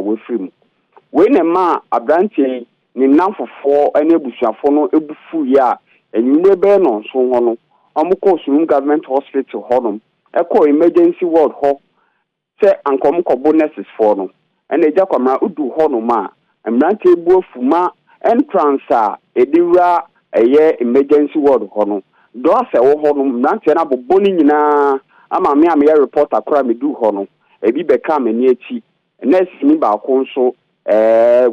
we free. When a ma abranche ni namfofo ene busuafo no ebufu ya enyume be no so ho no omko Suhum government hospital honom eko emergency ward ho se ankom ko bonuses for no ene eja kwamra udu honom a emranche ebu afuma entrance a ediwura eye emergency ward honom do ase wo honom emranche na bobo ni nyina ama me report akora me du honom ebi beka mani achi nurse ni ba ko nso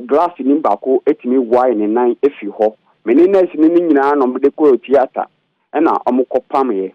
glass ni mbako etimi wine nan efi ho meni nurse ni nyina no mde ko theater na omukopam ye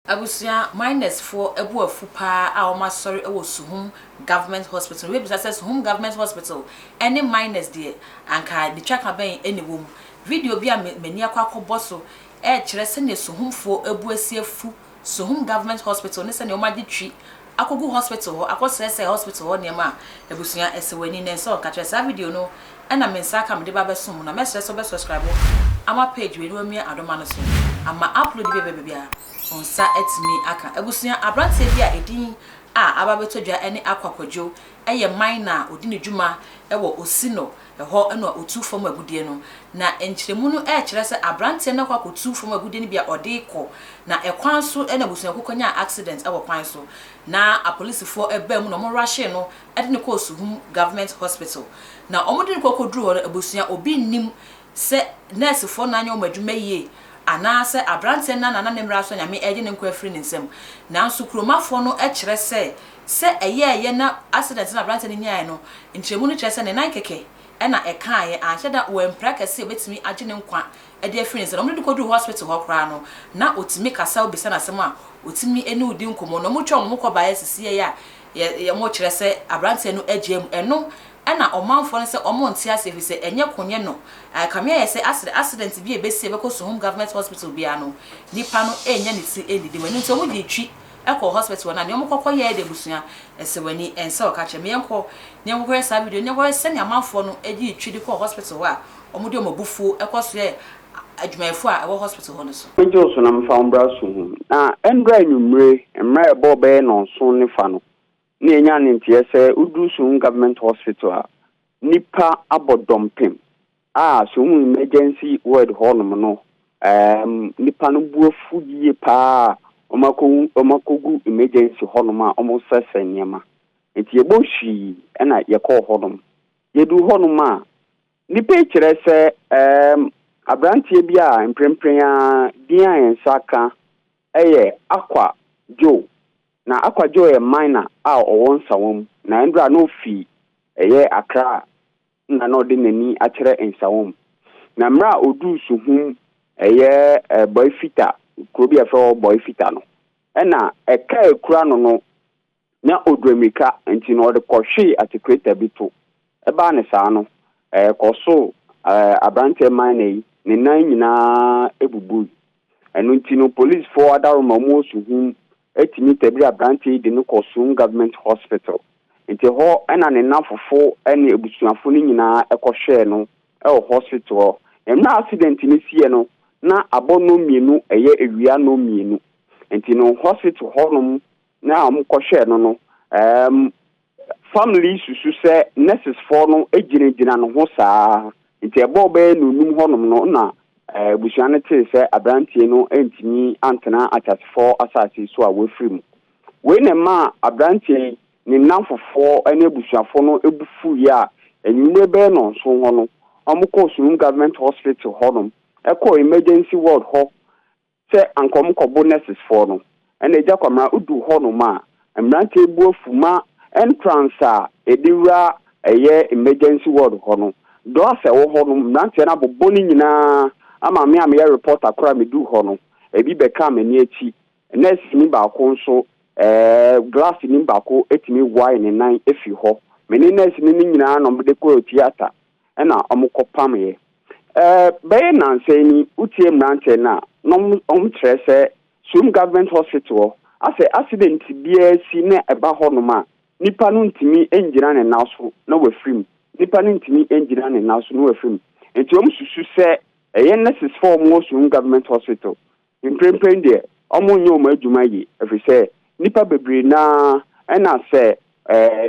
Abusia minus for ebu afu pa a o ma sorry e wo Suhum government hospital we bisa say Suhum government hospital any minus there anka the track aben any wom video bi a mani akwakobo so kire se ne Suhum fo ebu asiefu Suhum government hospital ne se ne o ma ditwi akogu hospital ho akosese hospital ho ne ma abusia esewani ne so ka kire sa video no na mensa ka me de ba besum na message so be subscribe ama page we do mi adoma no so ama upload be bia onsa etimi aka abusia abrante bia edin ababetodwa ene akwakwadwo eye minor odine djuma ewo osino eho eno otu fom agudie no na enkyeremu no kire se abrante na kwakotu fom agudie ne bia odeko na ekwan so ena abusia kokonya accident ewo kwan so na a police for ebam no mo rushe no edine ko Suhum government hospital na omodine kokodru ho abusia obi nim se nurse for na anya omadwuma yie anase abrante na ne mra so nyame eje ne nkwa free nsem na nso kromafo no kire se eye na accident na abrante ne nyae no ntremu no kire se ne nan keke na ekaaye anhyeda wo emprakase obetimi age ne nkwa ede free nsem no mde kodu hospital ho kra no na otimi kasa obisa na sem a otimi ene udi nkomo no mutwa mo koba yesisi ye mo kire se abrante no agem eno na omanfo no se omonti asefi se enye konye no kamia ye se accident bi ebesi ebeko Suhum government hospital bia no nipa no enya ne ti enidi mani nso mo di twi eko hospital na ne omokokọ ye de busua esewani ense okache me yenko ne ngokọ sa video ne ngokọ se ne amanfo no edi twi de ko hospital a omudi omabufu ekoso ye adwumayefo a ewo hospital ho no so njo so na mfa umbra Suhum na endra enumre emra ebo be no so ne fa no ni enya ne ntie se udu Suhum government hospital a nipa abodompem Suhum emergency ward honum no nipa no buafu yie pa omakogu emergency honum a omosese niema enti eboshi na yekọ honum yedu honum a nipa kire se abrantie bi a mprempren a dia ensaka eye akwa jo na akwa jo e minor a owonsawom na ndra no fi eye akra na no de nani akere ensawom na mra odu Suhum eye boy fita krobi afa boy fita no na eka ekura no na odremika enti no de kohwe atekreta bito eba ne saa no koso abrante minor ne nan nyina ebubu enu enti no police for adaroma mo Suhum etimi tabiri abrante de no Suhum government hospital enti ho na ne nafofo ene ebusuafo ni nyina ekohwe no hospital emna accident ni sie no na abono mienu eye ewia no mienu enti no hospital honum na amkohwe no family susu se nurses for no ejinejina no ho saa enti ebo be no num honum no na busuane te se abrantie no entimi antena atasfo asase so a wefrim we ne ma abrantie ni namfofo ene busuafo no ebufu ya enyume be no so ho no omko Suhum government hospital honum eko emergency ward ho se ankom ko bonuses for no ene eja kwamra udu honum a emrante ebu afuma entrance a ediwura eye emergency ward honum do ase wo honum emrante na bobo ni nyina ama me report akora me du honum ebi beka mani achi nurse ni ba ko nso glass ni mbako etimi wine nan efi ho meni nurse ni nyina no mde ko theater na omukopam ye be na nseni utie mrante na no omtre se Suhum government hospital ase accident bia si na eba ho no ma nipa no ntimi enjira ne naso na wafrim nipa no ntimi enjira ne naso na wafrim enti omsusu se eye nurses for mo Suhum government hospital imprempren de omo nyo mo adwuma yi efi se nipa bebre na na se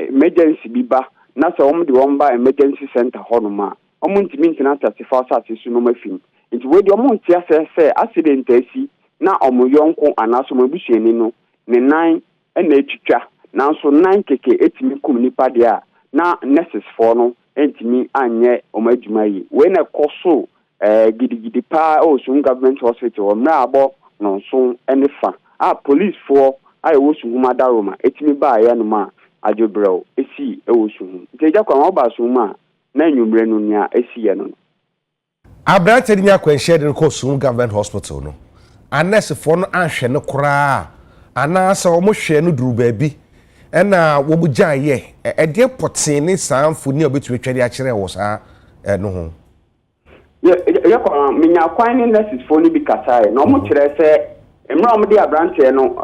emergency biba na se omo de won ba emergency center honoma omo ntimi ntina certify asase su no mafim nti we de omo ntia se accident asi na omo yonko anaso mabusuani no ne nan na etwitwa na so nan keke etimi kum nipa de a na nurses for no entimi anye omo adwuma yi we na koso gidigidi pa Suhum government hospital o mra abo no so ene fa police for ayi wo Suhum adaroma etimi ba ya no ma ajobrel esi wo Suhum nteja kwa ma ba Suhum a na nwumre no nia esi ye no abrante nya kwanhye de ko Suhum government hospital no anes for no ahwe no kura ana sa wo hwe no duru baabi ena wo mu gyaye de potene sanfo ni obetumi twede a kire wo sa no ho ya kwa minya kwan ni nurses for ni bi kasae na mo kire se emra mo de abrante no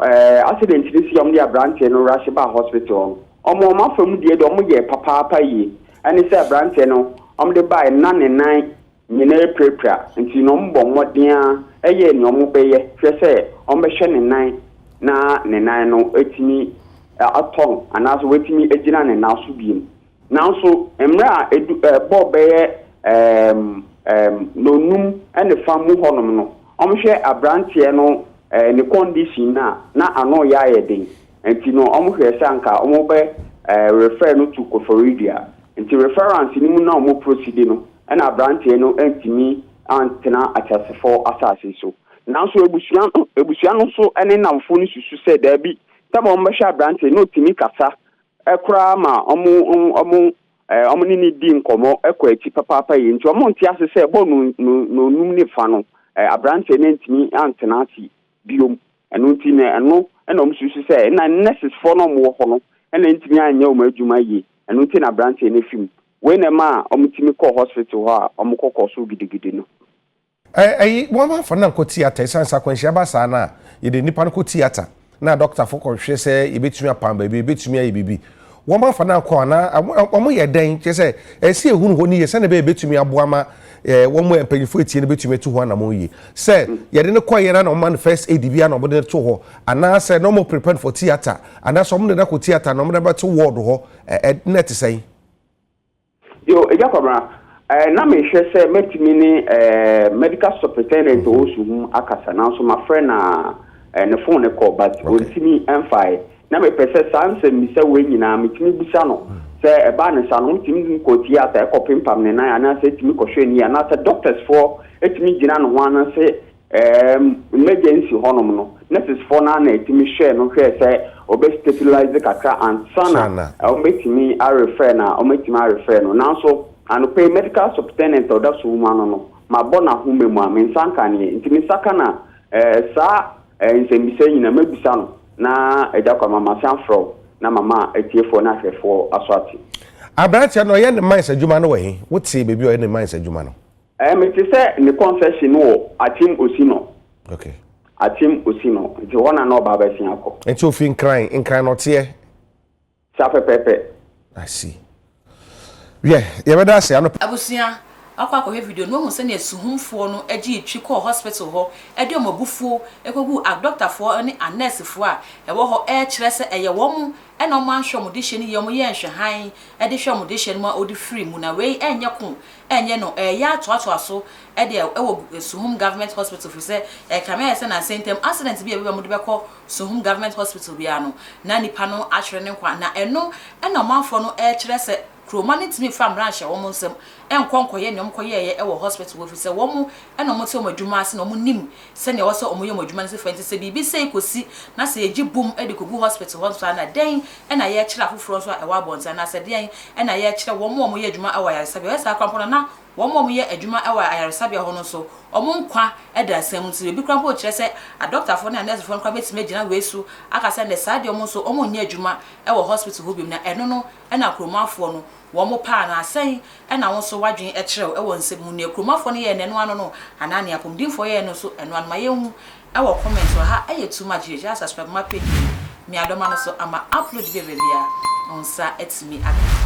accident ni si om de abrante no rush ba hospital omo ma fam de omo ye papa yi ani se abrante no om de ba na ne nan nyina prepare nti no mbo modea eye ni omo beye hwe se om be hwe ne nan na ne nan no etimi aton anaso wetimi agina ne naso biem nanso emra bo beye no num ene famu honom no omhwe abrante no ne condition na ano ya yeden enti no omhwe se anka omo be refer no to Koforidia enti reference ni mu na omo proceed no na abrante no entimi antena atasefo asase so nanso ebusuan no so ene namfo ni susu se da bi tama omo hwe abrante no timi kasa ekura ma omo ni di nkomo ekwa eti papa yi nti omo nti ase se bo no num ni fa no abrante ne ntimi antena ati biom eno nti ne eno na omo susu se na nurses for no mo ho no ena ntimi anya omo adwuma yi eno nti na abrante ne fim we na ma omo timi ko hospital ha omo kokoso gidigidi no won ma fa na ko theater sansa kwanhia ba sa na ye de nipa no ko theater na doctor for ko hwe se ye betumi apamba be betumi ayi bibi won ma fa na ko na omo ye den che se esi ehunu ho ni ye se na be betumi aboa ma won mo empanyfo etie na betumi to ho na mo yi se ye de ne ko ye na o man first aid bia na omo de to ho ana se no mo prepare for theater ana so omo de na ko theater na omo de ba to ward ho net say yo ejakobra na me hwe se metimi ni medical superintendent o Suhum akasa na so my friend na ne phone call but ontimi emfai na me pese sanse mi se we nyina metimi bisa no se eba ne sa no timi ko theater ko pimpam ne na ana se timi ko hwe ni ana se doctors for etimi gina no ho ana se emergency honom no nurses for na etimi hwe no hwe se obe stabilize kakra and sana o metimi a refer na o metimi a refer no na so and pay medical superintendent of that Suhum no ma bona hu memu amensanka ne ntimi saka na sa nsembise nyina mabisa no na ejakwa mama sanfro na mama etiefo na hwefo aswati abrante no ye ne mindset adwuma no we wote bebi o ye ne mindset adwuma no me ti se ne confession wo atim osino okay atim osino nti wona na oba ba sin akọ nti ofin kran no tie sa pepepe I see yeah ye beda se ano abusia akwa video no hu se ne Suhumfo no agi etwi ko hospital ho ede omabufuo ekogu a doctor fo ne a nurse fo a ewo ho kire se eye wom ena omo anhwe omodehye ne yom ye nhwe han ede hwe omodehye no ma odi free mu na we enye ko enye no ya toato aso ede ewo Suhum government hospital fi se kamera se na sentem accident bi be mo de be ko Suhum government hospital bia no na nipa no ahwere ne kwa na eno ena omo anfo no kire se Romanit me fam branch wo monsem enkonkoye ne omkoye e wo hospital wo fi se wo mu e no mote omadwuma ase no mo nim se ne wo se omoye omadwuma se fenti se bibi se kosi na se eji bum e de kogu hospital hospital na den e na ye kira foforo so e wa bonza na se den e na ye kira wo mu omoye adwuma e wa yaresabe we sa kwampo na wo mu omoye adwuma e wa yaresabe ho no so omo nkwa e da asem nti bi kwampo kire se a doctor fo na nurse fo nkwa betime gina wesu aka se ne sa de omo so omo nya adwuma e wo hospital ho bim na eno no e na kromafo no womo pa na asen e na won so wadwen e kirew e won nsem mu ne kromafo no ye nenu ano no anani apomdinfo ye no so enu anma ye hu e wo comment ha e ye too much just subscribe my page mi adoma no so ama upload be bia on sa etimi aka